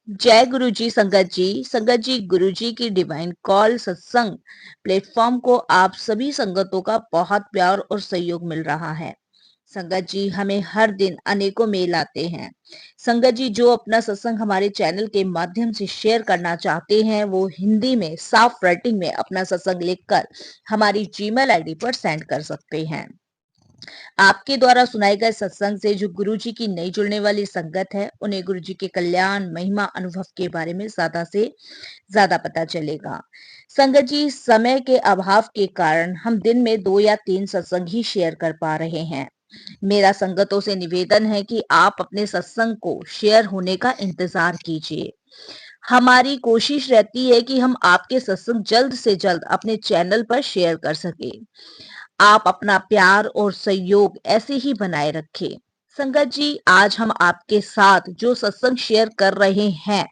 जय गुरु जी। संगत जी, संगत जी, गुरु जी की डिवाइन कॉल सत्संग प्लेटफॉर्म को आप सभी संगतों का बहुत प्यार और सहयोग मिल रहा है। संगत जी, हमें हर दिन अनेकों मेल आते हैं। संगत जी, जो अपना सत्संग हमारे चैनल के माध्यम से शेयर करना चाहते हैं वो हिंदी में साफ राइटिंग में अपना सत्संग लिखकर हमारी जीमेल आईडी पर सेंड कर सकते हैं। आपके द्वारा सुनाए गए सत्संग से जो गुरु जी की नई जुड़ने वाली संगत है उन्हें गुरु जी के कल्याण महिमा अनुभव के बारे में ज्यादा से ज्यादा पता चलेगा। संगत जी, समय के अभाव के कारण हम दिन में 2 या 3 सत्संग ही शेयर कर पा रहे हैं। मेरा संगतों से निवेदन है कि आप अपने सत्संग को शेयर होने का इंतजार कीजिए। हमारी कोशिश रहती है कि हम आपके सत्संग जल्द से जल्द अपने चैनल पर शेयर कर सके। आप अपना प्यार और सहयोग ऐसे ही बनाए रखें। संगत जी, आज हम आपके साथ जो सत्संग शेयर कर रहे हैं,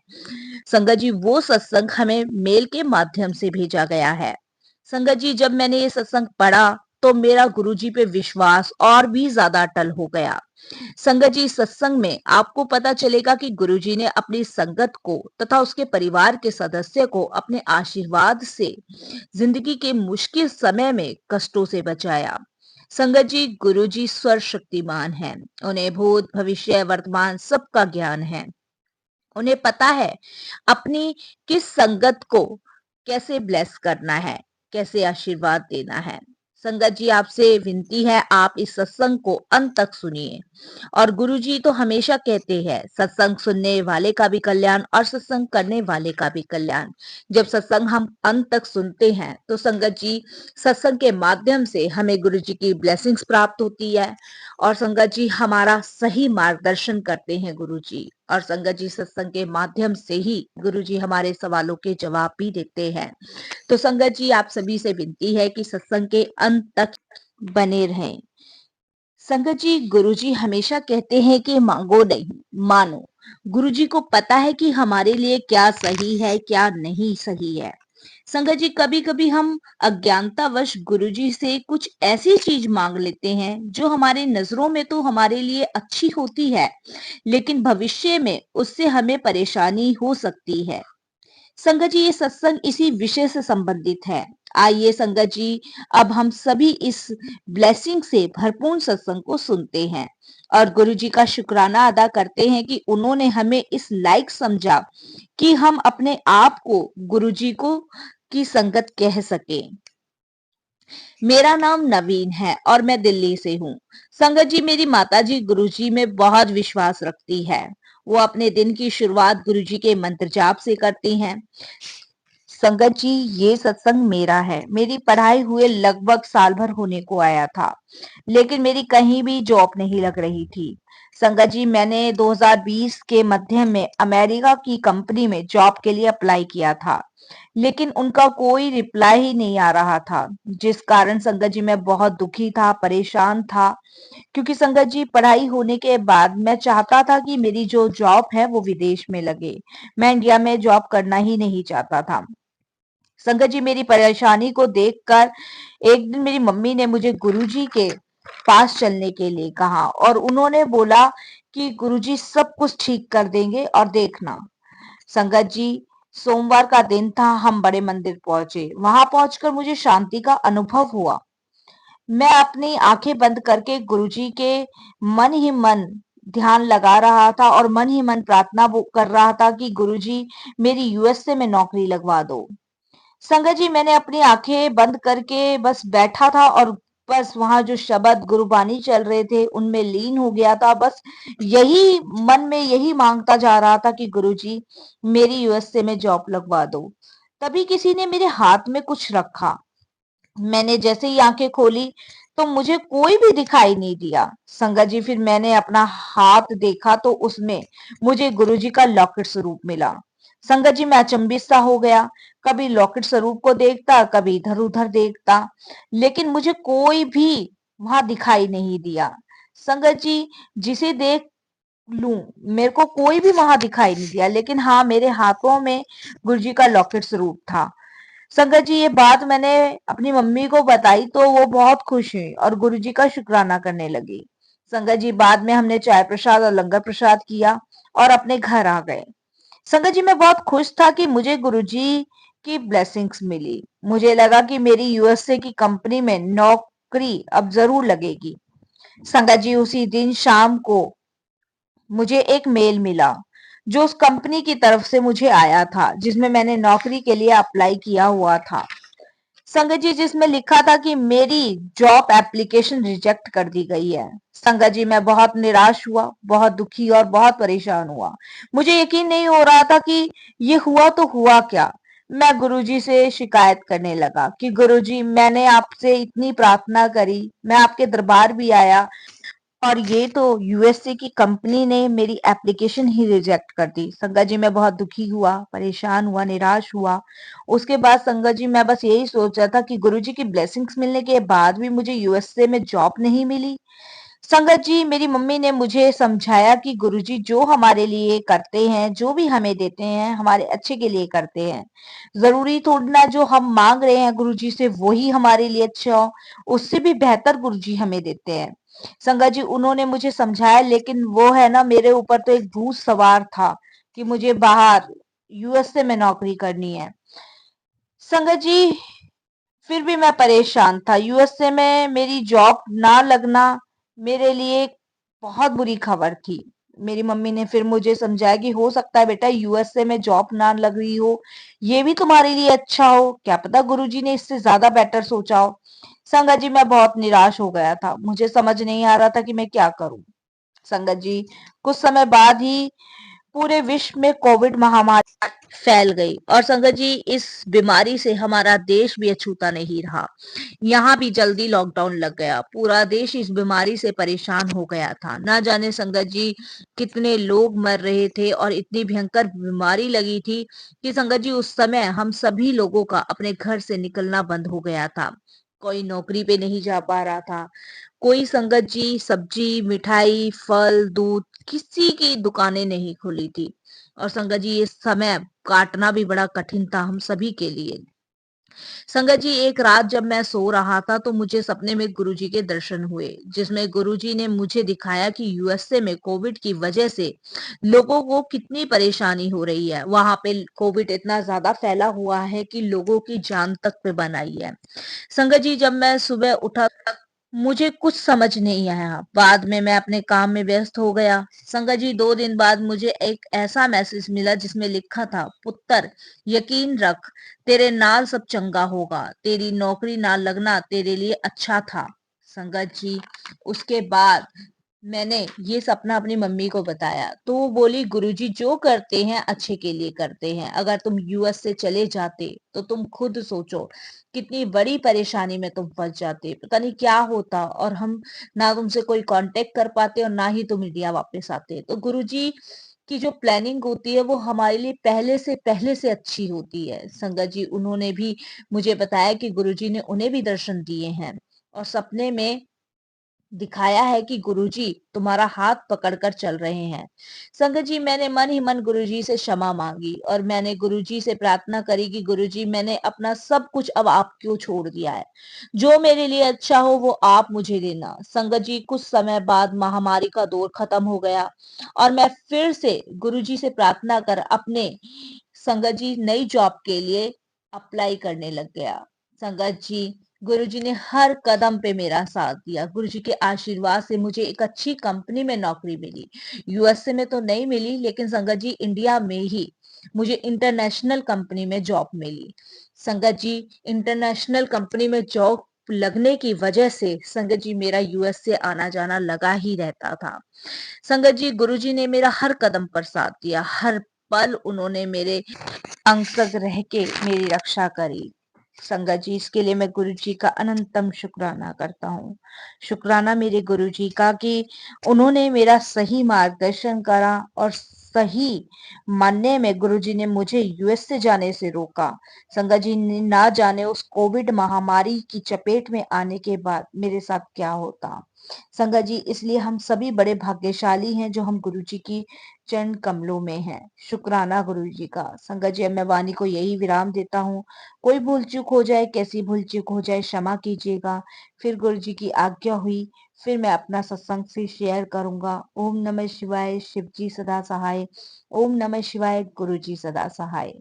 संगत जी, वो सत्संग हमें मेल के माध्यम से भेजा गया है। संगत जी, जब मैंने ये सत्संग पढ़ा तो मेरा गुरुजी पे विश्वास और भी ज्यादा अटल हो गया। संगत जी, सत्संग में आपको पता चलेगा कि गुरुजी ने अपनी संगत को तथा उसके परिवार के सदस्य को अपने आशीर्वाद से जिंदगी के मुश्किल समय में कष्टों से बचाया। संगत जी, गुरुजी सर्वशक्तिमान हैं। उन्हें भूत भविष्य वर्तमान सबका ज्ञान है। उन्हें पता है अपनी किस संगत को कैसे ब्लेस करना है, कैसे आशीर्वाद देना है। संगत जी, आपसे विनती है आप इस सत्संग को अंत तक सुनिए। और गुरुजी तो हमेशा कहते हैं सत्संग सुनने वाले का भी कल्याण और सत्संग करने वाले का भी कल्याण। जब सत्संग हम अंत तक सुनते हैं तो संगत जी, सत्संग के माध्यम से हमें गुरुजी की ब्लेसिंग्स प्राप्त होती है। और संगत जी, हमारा सही मार्गदर्शन करते हैं गुरुजी। और संगत जी, सत्संग के माध्यम से ही गुरुजी हमारे सवालों के जवाब भी देते हैं। तो संगत जी, आप सभी से विनती है कि सत्संग के अंत तक बने रहें। संगत जी, गुरुजी हमेशा कहते हैं कि मांगो नहीं, मानो। गुरुजी को पता है कि हमारे लिए क्या सही है, क्या नहीं सही है। संगत जी, कभी कभी हम अज्ञानतावश गुरुजी से कुछ ऐसी चीज मांग लेते हैं जो हमारी नजरों में तो हमारे लिए अच्छी होती है, लेकिन भविष्य में उससे हमें परेशानी हो सकती है। संगत जी, ये सत्संग इसी विषय से संबंधित है। आइए संगत जी, अब हम सभी इस ब्लेसिंग से भरपूर सत्संग को सुनते हैं और गुरु जी का शुक्राना अदा करते हैं कि उन्होंने हमें इस लायक समझा कि हम अपने आप को गुरु जी को की संगत कह सके। मेरा नाम नवीन है और मैं दिल्ली से हूँ। संगत जी, मेरी माता जी गुरु जी में बहुत विश्वास रखती है। वो अपने दिन की शुरुआत गुरु जी के मंत्र जाप से करती हैं। संगत जी, ये सत्संग मेरा है। मेरी पढ़ाई हुए लगभग साल भर होने को आया था, लेकिन मेरी कहीं भी जॉब नहीं लग रही थी। संगत जी, मैंने 2020 के मध्य में अमेरिका की कंपनी में जॉब के लिए अप्लाई किया था, लेकिन उनका कोई रिप्लाई ही नहीं आ रहा था, जिस कारण संगत जी मैं बहुत दुखी था, परेशान था। क्योंकि संगत जी, पढ़ाई होने के बाद मैं चाहता था कि मेरी जो जॉब है वो विदेश में लगे। मैं इंडिया में जॉब करना ही नहीं चाहता था। संगत जी, मेरी परेशानी को देखकर एक दिन मेरी मम्मी ने मुझे गुरुजी के पास चलने के लिए कहा और उन्होंने बोला कि गुरुजी सब कुछ ठीक कर देंगे और देखना। संगत जी, सोमवार का दिन था, हम बड़े मंदिर पहुंचे। वहां पहुंचकर मुझे शांति का अनुभव हुआ। मैं अपनी आंखें बंद करके गुरुजी के मन ही मन ध्यान लगा रहा था और मन ही मन प्रार्थना वो कर रहा था कि गुरुजी मेरी यूएसए में नौकरी लगवा दो। संगत जी, मैंने अपनी आंखें बंद करके बस बैठा था और बस वहां जो शब्द गुरुबानी चल रहे थे उनमें लीन हो गया था। बस यही मन में यही मांगता जा रहा था कि गुरुजी मेरी यूएसए में जॉब लगवा दो। तभी किसी ने मेरे हाथ में कुछ रखा। मैंने जैसे ही आंखें खोली तो मुझे कोई भी दिखाई नहीं दिया। संगत जी, फिर मैंने अपना हाथ देखा तो उसमें मुझे गुरुजी का लॉकेट स्वरूप मिला। संगत जी, मैं अचंभित सा हो गया। कभी लॉकेट स्वरूप को देखता, कभी इधर उधर देखता, लेकिन मुझे कोई भी वहां दिखाई नहीं दिया। संगत जी, जिसे देख लूं, मेरे को कोई भी वहां दिखाई नहीं दिया, लेकिन हाँ, मेरे हाथों में गुरुजी का लॉकेट स्वरूप था। संगत जी, ये बात मैंने अपनी मम्मी को बताई तो वो बहुत खुश हुई और गुरुजी का शुक्राना करने लगी। संगत जी, बाद में हमने चाय प्रसाद और लंगर प्रसाद किया और अपने घर आ गए। संगत जी, मैं बहुत खुश था कि मुझे गुरुजी की ब्लेसिंग्स मिली। मुझे लगा कि मेरी यूएसए की कंपनी में नौकरी अब जरूर लगेगी। संगत जी, उसी दिन शाम को मुझे एक मेल मिला जो उस कंपनी की तरफ से मुझे आया था जिसमें मैंने नौकरी के लिए अप्लाई किया हुआ था। संगत जी, जिसमें लिखा था कि मेरी जॉब एप्लीकेशन रिजेक्ट कर दी गई है। संगत जी, मैं बहुत निराश हुआ, बहुत दुखी और बहुत परेशान हुआ। मुझे यकीन नहीं हो रहा था कि ये हुआ तो हुआ क्या। मैं गुरुजी से शिकायत करने लगा कि गुरुजी, मैंने आपसे इतनी प्रार्थना करी, मैं आपके दरबार भी आया, और ये तो यूएसए की कंपनी ने मेरी एप्लीकेशन ही रिजेक्ट कर दी। संगत जी, मैं बहुत दुखी हुआ, परेशान हुआ, निराश हुआ। उसके बाद संगत जी, मैं बस यही सोच रहा था कि गुरुजी की ब्लेसिंग्स मिलने के बाद भी मुझे यूएसए में जॉब नहीं मिली। संगत जी, मेरी मम्मी ने मुझे समझाया कि गुरुजी जो हमारे लिए करते हैं, जो भी हमें देते हैं, हमारे अच्छे के लिए करते हैं। जरूरी थोड़ी ना जो हम मांग रहे हैं गुरुजी से वही हमारे लिए अच्छा हो, उससे भी बेहतर गुरुजी हमें देते हैं। संगत जी, उन्होंने मुझे समझाया, लेकिन वो है ना, मेरे ऊपर तो एक भूत सवार था कि मुझे बाहर यूएसए में नौकरी करनी है। संगत जी, फिर भी मैं परेशान था। यूएसए में मेरी जॉब ना लगना मेरे लिए बहुत बुरी खबर थी। मेरी मम्मी ने फिर मुझे समझाया कि हो सकता है बेटा यूएसए में जॉब ना लग रही हो, ये भी तुम्हारे लिए अच्छा हो, क्या पता गुरुजी ने इससे ज्यादा बेटर सोचा हो। संगत जी, मैं बहुत निराश हो गया था, मुझे समझ नहीं आ रहा था कि मैं क्या करूं। संगत जी, कुछ समय बाद ही पूरे विश्व में कोविड महामारी फैल गई, और संगत जी, इस बीमारी से हमारा देश भी अछूता नहीं रहा। यहाँ भी जल्दी लॉकडाउन लग गया। पूरा देश इस बीमारी से परेशान हो गया था। ना जाने संगत जी कितने लोग मर रहे थे, और इतनी भयंकर बीमारी लगी थी कि संगत जी उस समय हम सभी लोगों का अपने घर से निकलना बंद हो गया था। कोई नौकरी पे नहीं जा पा रहा था, कोई संगत जी सब्जी, मिठाई, फल, दूध, किसी की दुकानें नहीं खुली थी। और संगत जी, ये समय काटना भी बड़ा कठिन था हम सभी के लिए। संगत जी, एक रात जब मैं सो रहा था तो मुझे सपने में गुरुजी के दर्शन हुए, जिसमें गुरुजी ने मुझे दिखाया कि यूएसए में कोविड की वजह से लोगों को कितनी परेशानी हो रही है। वहां पे कोविड इतना ज्यादा फैला हुआ है कि लोगों की जान तक पे बन आई है। संगत जी, जब मैं सुबह उठा, मुझे कुछ समझ नहीं आया। बाद में मैं अपने काम में व्यस्त हो गया। संगत जी, 2 दिन बाद मुझे एक ऐसा मैसेज मिला जिसमें लिखा था, पुत्र, यकीन रख, तेरे नाल सब चंगा होगा, तेरी नौकरी ना लगना तेरे लिए अच्छा था। संगत जी, उसके बाद मैंने ये सपना अपनी मम्मी को बताया तो वो बोली, गुरुजी जो करते हैं अच्छे के लिए करते हैं। अगर तुम यूएस से चले जाते तो तुम खुद सोचो कितनी बड़ी परेशानी में तुम फंस जाते, पता नहीं क्या होता, और हम ना तुमसे कोई कांटेक्ट कर पाते और ना ही तुम इंडिया वापस आते। तो गुरुजी की जो प्लानिंग होती है वो हमारे लिए पहले से अच्छी होती है। संगत जी, उन्होंने भी मुझे बताया कि गुरुजी ने उन्हें भी दर्शन दिए हैं और सपने में दिखाया है कि गुरुजी तुम्हारा हाथ पकड़कर चल रहे हैं। संगत जी, मैंने मन ही मन गुरुजी से क्षमा मांगी और मैंने गुरुजी से प्रार्थना करी कि गुरुजी, मैंने अपना सब कुछ अब आपको छोड़ दिया है। जो मेरे लिए अच्छा हो वो आप मुझे देना। संगत जी, कुछ समय बाद महामारी का दौर खत्म हो गया और मैं फिर से गुरुजी से प्रार्थना कर अपने संगत जी नई जॉब के लिए अप्लाई करने लग गया। संगत जी, गुरुजी ने हर कदम पे मेरा साथ दिया। गुरुजी के आशीर्वाद से मुझे एक अच्छी कंपनी में नौकरी मिली। यूएसए में तो नहीं मिली, लेकिन संगत जी इंडिया में ही मुझे इंटरनेशनल कंपनी में जॉब मिली। संगत जी, इंटरनेशनल कंपनी में जॉब लगने की वजह से संगत जी मेरा यूएस से आना जाना लगा ही रहता था। संगत जी, गुरुजी ने मेरा हर कदम पर साथ दिया, हर पल उन्होंने मेरे अंग संग रह के मेरी रक्षा करी। संगत जी, इसके लिए मैं गुरु जी का अनंतम शुक्राना करता हूँ। शुक्राना मेरे गुरु जी का कि उन्होंने मेरा सही मार्गदर्शन करा और सही मानने में गुरु जी ने मुझे यूएस से जाने से रोका। संगत जी, ना जाने उस कोविड महामारी की चपेट में आने के बाद मेरे साथ क्या होता। संगत जी, इसलिए हम सभी बड़े भाग्यशाली हैं जो हम गुरु जी की चरण कमलों में हैं। शुक्राना गुरु जी का। संगत जी, अब मैं वाणी को यही विराम देता हूँ। कोई भूल चूक हो जाए, कैसी भूल चूक हो जाए, क्षमा कीजिएगा। फिर गुरु जी की आज्ञा हुई, फिर मैं अपना सत्संग फिर शेयर करूंगा। ओम नमः शिवाय। शिव जी सदा सहाय। ओम नमः शिवाय। गुरु जी सदा सहाय।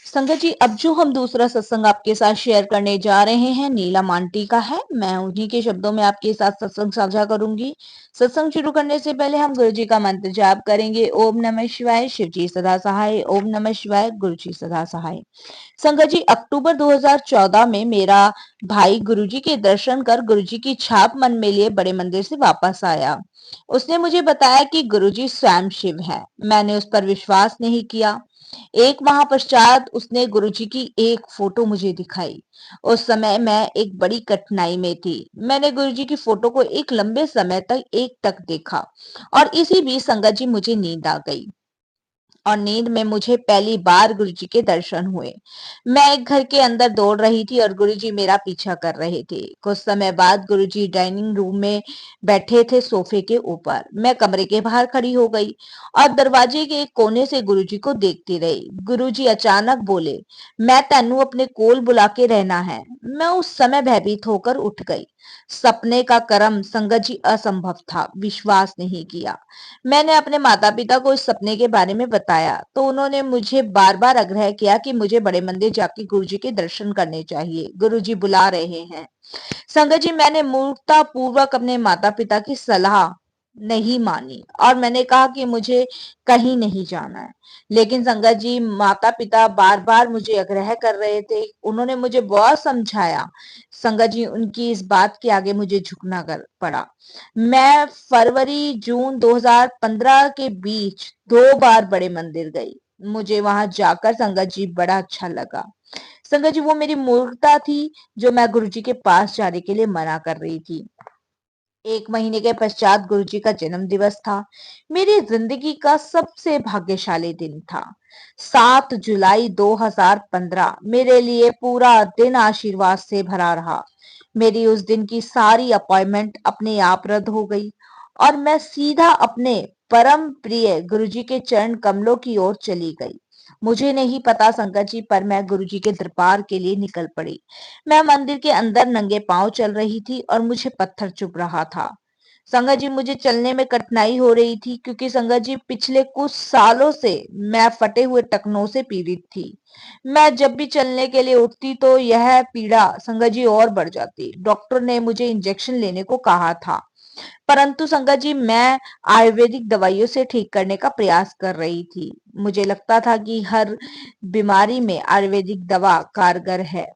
संगत जी, अब जो हम दूसरा सत्संग आपके साथ शेयर करने जा रहे हैं, नीलम आंटी का है। मैं उन्हीं के शब्दों में आपके साथ सत्संग साझा करूंगी। सत्संग शुरू करने से पहले हम गुरु जी का मंत्र जाप करेंगे। ओम नमः शिवाय। शिव जी सदा सहाय। ओम नमः शिवाय। गुरु जी सदा सहाय। संगत जी, अक्टूबर 2014 में मेरा भाई गुरु जी के दर्शन कर गुरु जी की छाप मन में लिए बड़े मंदिर से वापस आया। उसने मुझे बताया कि गुरु जी स्वयं शिव है। मैंने उस पर विश्वास नहीं किया। एक माह पश्चात उसने गुरुजी की एक फोटो मुझे दिखाई। उस समय मैं एक बड़ी कठिनाई में थी। मैंने गुरुजी की फोटो को एक लंबे समय तक एकटक देखा और इसी बीच संगत जी मुझे नींद आ गई और नींद में मुझे पहली बार गुरुजी के दर्शन हुए। मैं एक घर के अंदर दौड़ रही थी और गुरुजी मेरा पीछा कर रहे थे। कुछ समय बाद गुरुजी डाइनिंग रूम में बैठे थे सोफे के ऊपर। मैं कमरे के बाहर खड़ी हो गई और दरवाजे के एक कोने से गुरुजी को देखती रही। गुरुजी अचानक बोले, मैं तेनू अपने कोल बुला के रहना है। मैं उस समय भयभीत होकर उठ गई। सपने का कर्म संगत जी असंभव था, विश्वास नहीं किया। मैंने अपने माता पिता को इस सपने के बारे में बताया तो उन्होंने मुझे बार बार आग्रह किया कि मुझे बड़े मंदिर जाके गुरुजी के दर्शन करने चाहिए, गुरुजी बुला रहे हैं। संगत जी, मैंने मूर्खता पूर्वक अपने माता पिता की सलाह नहीं मानी और मैंने कहा कि मुझे कहीं नहीं जाना है। लेकिन संगत जी, माता पिता बार बार मुझे आग्रह कर रहे थे। उन्होंने मुझे बहुत समझाया। संगत जी, उनकी इस बात के आगे मुझे झुकना कर पड़ा। मैं फरवरी जून 2015 के बीच 2 बार बड़े मंदिर गई। मुझे वहां जाकर संगत जी बड़ा अच्छा लगा। संगत जी, वो मेरी मूर्खता थी जो मैं गुरुजी के पास जाने के लिए मना कर रही थी। 1 महीने के पश्चात गुरुजी का जन्म दिवस था। मेरी जिंदगी का सबसे भाग्यशाली दिन था। 7 जुलाई 2015 मेरे लिए पूरा दिन आशीर्वाद से भरा रहा। मेरी उस दिन की सारी अपॉइंटमेंट अपने आप रद्द हो गई और मैं सीधा अपने परम प्रिय गुरुजी के चरण कमलों की ओर चली गई। मुझे नहीं पता संगत जी, पर मैं गुरुजी के दरबार के लिए निकल पड़ी। मैं मंदिर के अंदर नंगे पांव चल रही थी और मुझे पत्थर चुभ रहा था। संगत जी, मुझे चलने में कठिनाई हो रही थी क्योंकि संगत जी पिछले कुछ सालों से मैं फटे हुए टखनों से पीड़ित थी। मैं जब भी चलने के लिए उठती तो यह पीड़ा संगत जी और बढ़ जाती। डॉक्टर ने मुझे इंजेक्शन लेने को कहा था, परंतु संगत जी मैं आयुर्वेदिक दवाइयों से ठीक करने का प्रयास कर रही थी। मुझे लगता था कि हर बीमारी में आयुर्वेदिक दवा कारगर है।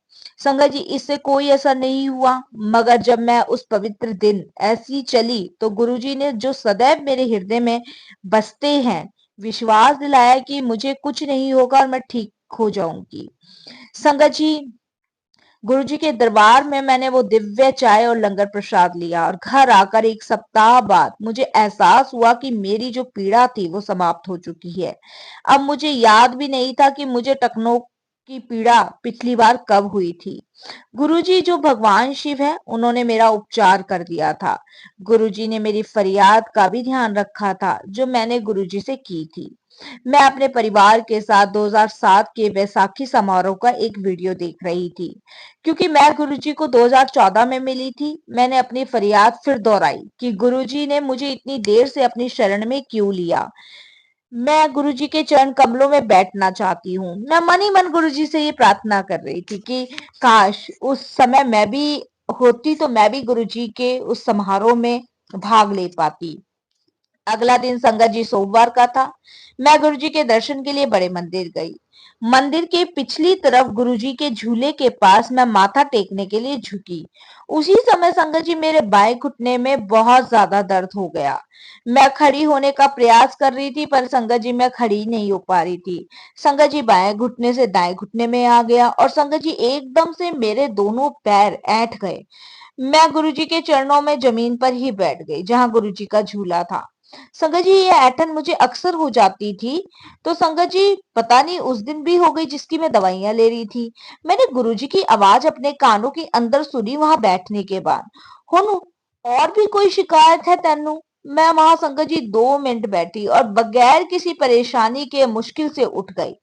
संगत जी, इससे कोई असर नहीं हुआ। मगर जब मैं उस पवित्र दिन ऐसी चली तो गुरुजी ने जो सदैव मेरे हृदय में बसते हैं, विश्वास दिलाया कि मुझे कुछ नहीं होगा और मैं ठीक हो जाऊंगी। संगत जी, गुरुजी के दरबार में मैंने वो दिव्य चाय और लंगर प्रसाद लिया और घर आकर 1 सप्ताह बाद मुझे एहसास हुआ कि मेरी जो पीड़ा थी वो समाप्त हो चुकी है। अब मुझे याद भी नहीं था कि मुझे टखनों की पीड़ा पिछली बार कब हुई थी। गुरुजी जो भगवान शिव है, उन्होंने मेरा उपचार कर दिया था। गुरुजी ने मेरी फरियाद का भी ध्यान रखा था जो मैंने गुरुजी से की थी। मैं अपने परिवार के साथ 2007 के वैसाखी समारोह का एक वीडियो देख रही थी। क्योंकि मैं गुरुजी को 2014 में मिली थी, मैंने अपनी फरियाद फिर दोहराई कि गुरुजी ने मुझे इतनी देर से अपनी शरण में क्यों लिया। मैं गुरुजी के चरण कमलों में बैठना चाहती हूँ। मैं मन ही मन गुरुजी से ये प्रार्थना कर रही थी कि काश उस समय मैं भी होती तो मैं भी गुरुजी के उस समारोह में भाग ले पाती। अगला दिन संगत जी सोमवार का था। मैं गुरुजी के दर्शन के लिए बड़े मंदिर गई। मंदिर के पिछली तरफ गुरुजी के झूले के पास मैं माथा टेकने के लिए झुकी। उसी समय संगत जी मेरे बाएं घुटने में बहुत ज्यादा दर्द हो गया। मैं खड़ी होने का प्रयास कर रही थी पर संगत जी मैं खड़ी नहीं हो पा रही थी। संगत जी बाएं घुटने से दाएं घुटने में आ गया और संगत जी एकदम से मेरे दोनों पैर ऐंठ गए। मैं गुरुजी के चरणों में जमीन पर ही बैठ गई जहां गुरुजी का झूला था। संगत जी, ये ऐंठन मुझे अक्सर हो जाती थी, तो संगत जी पता नहीं उस दिन भी हो गई जिसकी मैं दवाइयां ले रही थी। मैंने गुरुजी की आवाज अपने कानों के अंदर सुनी वहां बैठने के बाद। हुन और भी कोई शिकायत है तेनू? मैं वहां संगत जी 2 मिनट बैठी और बगैर किसी परेशानी के मुश्किल से उठ गई।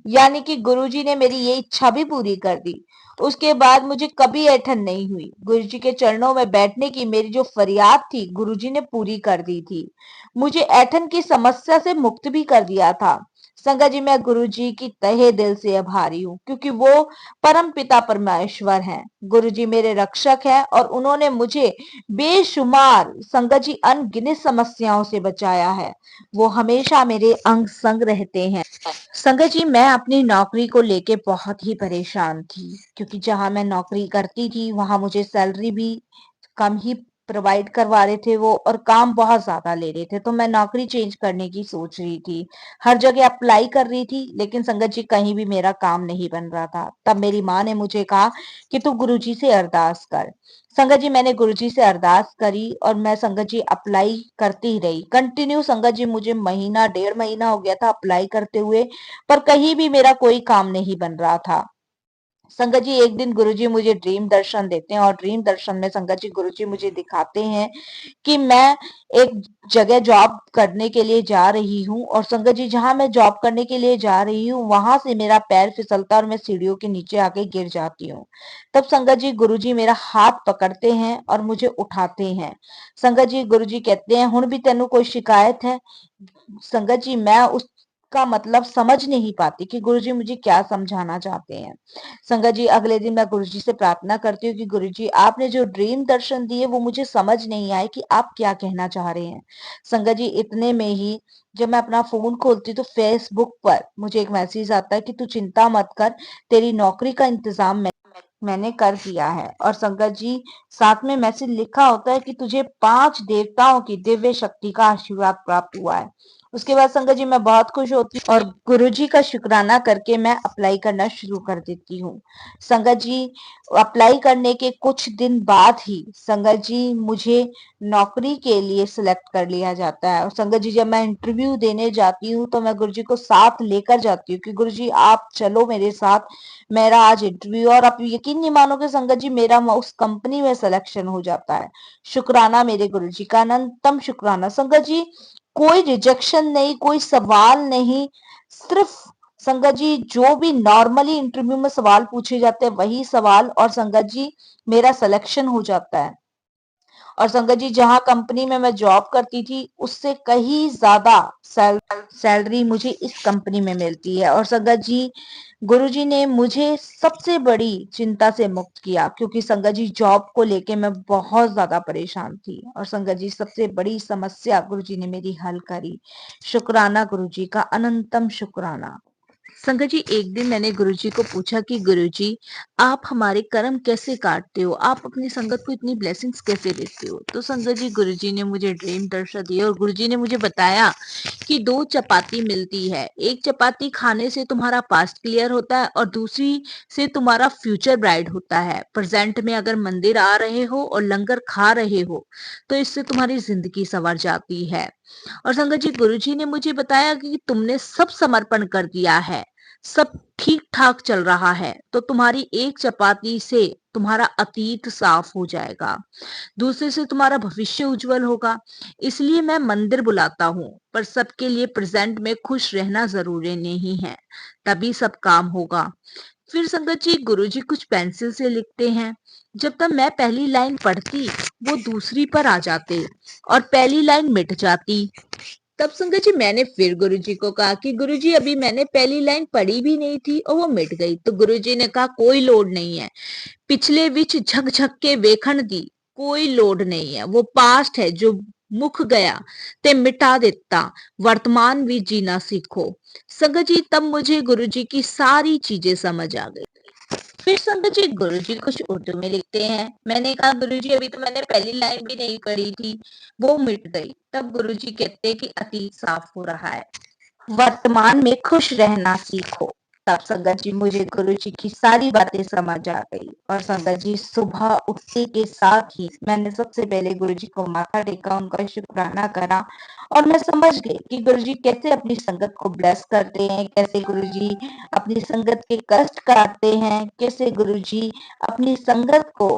यानी कि गुरुजी ने मेरी ये इच्छा भी पूरी कर दी। उसके बाद मुझे कभी ऐठन नहीं हुई। गुरुजी के चरणों में बैठने की मेरी जो फरियाद थी गुरुजी ने पूरी कर दी थी। मुझे ऐठन की समस्या से मुक्त भी कर दिया था। संगत जी, मैं गुरुजी की तहे दिल से आभारी हूँ, क्योंकि वो परम पिता परमेश्वर हैं। गुरुजी मेरे रक्षक हैं और उन्होंने मुझे बेशुमार संगत जी अनगिनत समस्याओं से बचाया है। वो हमेशा मेरे अंग संग रहते हैं। संगत जी, मैं अपनी नौकरी को लेके बहुत ही परेशान थी, क्योंकि जहां मैं नौकरी करती थी वहां मुझे सैलरी भी कम ही प्रोवाइड करवा रहे थे वो, और काम बहुत ज्यादा ले रहे थे। तो मैं नौकरी चेंज करने की सोच रही थी। हर जगह अप्लाई कर रही थी, लेकिन संगत जी कहीं भी मेरा काम नहीं बन रहा था। तब मेरी माँ ने मुझे कहा कि तू गुरुजी से अरदास कर। संगत जी, मैंने गुरुजी से अरदास करी और मैं संगत जी अप्लाई करती ही रही कंटिन्यू। संगत जी, मुझे महीना 1.5 महीना हो गया था अप्लाई करते हुए, पर कहीं भी मेरा कोई काम नहीं बन रहा था। संगत जी, एक दिन गुरुजी मुझे ड्रीम दर्शन देते हैं और ड्रीम दर्शन में संगत जी गुरुजी मुझे दिखाते हैं कि मैं एक जगह जॉब करने के लिए जा रही हूँ, और संगत जी जहां मैं जॉब करने के लिए जा रही हूँ वहां से मेरा पैर फिसलता और मैं सीढ़ियों के नीचे आके गिर जाती हूँ। तब संगत जी गुरुजी मेरा हाथ पकड़ते हैं और मुझे उठाते हैं। संगत जी गुरुजी कहते हैं, हुण भी तेनू कोई शिकायत है? संगत जी, मैं उसका मतलब समझ नहीं पाती कि गुरुजी मुझे क्या समझाना चाहते हैं। संगत जी, अगले दिन मैं गुरुजी से प्रार्थना करती हूँ कि गुरुजी, आपने जो ड्रीम दर्शन दिए वो मुझे समझ नहीं आए कि आप क्या कहना चाह रहे हैं। संगत जी, इतने में ही जब मैं अपना फोन खोलती तो फेसबुक पर मुझे एक मैसेज आता है कि तू चिंता मत कर, तेरी नौकरी का इंतजाम मैंने कर दिया है। और संगत जी, साथ में मैसेज लिखा होता है कि तुझे 5 देवताओं की दिव्य शक्ति का आशीर्वाद प्राप्त हुआ है। उसके बाद संगत जी मैं बहुत खुश होती हूँ और गुरुजी का शुक्राना करके मैं अप्लाई करना शुरू कर देती हूँ। संगत जी, अप्लाई करने के कुछ दिन बाद ही संगत जी मुझे नौकरी के लिए सिलेक्ट कर लिया जाता है। और संगत जी, जब मैं इंटरव्यू देने जाती हूँ तो मैं गुरुजी को साथ लेकर जाती हूँ कि गुरुजी आप चलो मेरे साथ, मेरा आज इंटरव्यू। और आप यकीन नहीं मानोगे संगत जी, मेरा उस कंपनी में सिलेक्शन हो जाता है। शुक्राना मेरे गुरुजी का, अनंतम शुक्राना। संगत जी, कोई रिजेक्शन नहीं, कोई सवाल नहीं, सिर्फ संगत जी जो भी नॉर्मली इंटरव्यू में सवाल पूछे जाते हैं वही सवाल, और संगत जी मेरा सिलेक्शन हो जाता है। और संगत जी जहाँ कंपनी में मैं जॉब करती थी उससे कहीं ज्यादा सैलरी मुझे इस कंपनी में मिलती है। और संगत जी गुरुजी ने मुझे सबसे बड़ी चिंता से मुक्त किया, क्योंकि संगत जी जॉब को लेके मैं बहुत ज्यादा परेशान थी, और संगत जी सबसे बड़ी समस्या गुरुजी ने मेरी हल करी। शुक्राना गुरुजी का, अनंतम शुक्राना। संगत जी, एक दिन मैंने गुरुजी को पूछा कि गुरुजी, आप हमारे कर्म कैसे काटते हो? आप अपनी संगत को इतनी ब्लेसिंग्स कैसे देते हो? तो संगत जी गुरुजी ने मुझे ड्रीम दर्शन दिया और गुरुजी ने मुझे बताया कि 2 चपाती मिलती है। एक चपाती खाने से तुम्हारा पास्ट क्लियर होता है और दूसरी से तुम्हारा फ्यूचर ब्राइट होता है। प्रेजेंट में अगर मंदिर आ रहे हो और लंगर खा रहे हो तो इससे तुम्हारी जिंदगी संवर जाती है। और संगत जी गुरुजी ने मुझे बताया कि तुमने सब समर्पण कर दिया है, सब ठीक ठाक चल रहा है, तो तुम्हारी एक चपाती से तुम्हारा अतीत साफ हो जाएगा, दूसरे से तुम्हारा भविष्य उज्जवल होगा। इसलिए मैं मंदिर बुलाता हूँ, पर सबके लिए प्रेजेंट में खुश रहना जरूरी नहीं है, तभी सब काम होगा। फिर संगत जी गुरुजी कुछ पेंसिल से लिखते हैं। जब तक मैं पहली लाइन पढ़ती वो दूसरी पर आ जाते और पहली लाइन मिट जाती। तब संगत जी मैंने फिर गुरुजी को कहा कि गुरुजी, अभी मैंने पहली लाइन पढ़ी भी नहीं थी और वो मिट गई। तो गुरुजी ने कहा कोई लोड नहीं है, पिछले विच झक झक के वेखण दी, कोई लोड नहीं है, वो पास्ट है जो मुख गया ते मिटा देता, वर्तमान भी जीना सीखो। संगत जी तब मुझे गुरुजी की सारी चीजें समझ आ गई। फिर संगत जी गुरुजी कुछ उर्दू में लिखते हैं। मैंने कहा गुरुजी, अभी तो मैंने पहली लाइन भी नहीं पढ़ी थी, वो मिट गई। तब गुरुजी कहते हैं कि अतीत साफ हो रहा है, वर्तमान में खुश रहना सीखो। तब संगत जी मुझे गुरुजी की सारी बातें समझ आ गई। और संगत जी सुबह उठते के साथ ही मैंने सबसे पहले गुरुजी को माथा टेका, उनका शुक्राना करा, और मैं समझ गई कि गुरुजी कैसे अपनी संगत को ब्लेस करते हैं, कैसे गुरुजी अपनी संगत के कष्ट काटते हैं, कैसे गुरुजी अपनी संगत को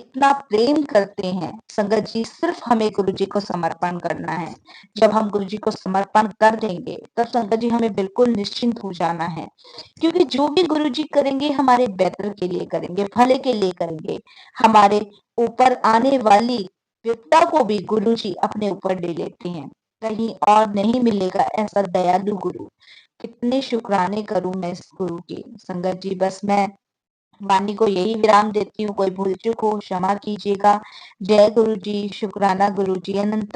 इतना प्रेम करते हैं। संगत जी, सिर्फ हमें गुरु जी को समर्पण करना है। जब हम गुरु जी को समर्पण कर देंगे, तब संगत जी हमें बिल्कुल निश्चिंत हो जाना है। क्योंकि जो भी गुरु जी करेंगे हमारे बेहतर के लिए करेंगे, भले के लिए करेंगे। हमारे ऊपर आने वाली विपदा को भी गुरु जी अपने ऊपर ले लेते हैं। कहीं और नहीं मिलेगा ऐसा दयालु गुरु। कितने शुक्राने करूं मैं इस गुरु के। संगत जी, बस मैं वाणी को यही विराम देती हूँ। कोई भूल चूक हो क्षमा कीजिएगा। जय गुरु जी, शुक्राना गुरु जी, अनंत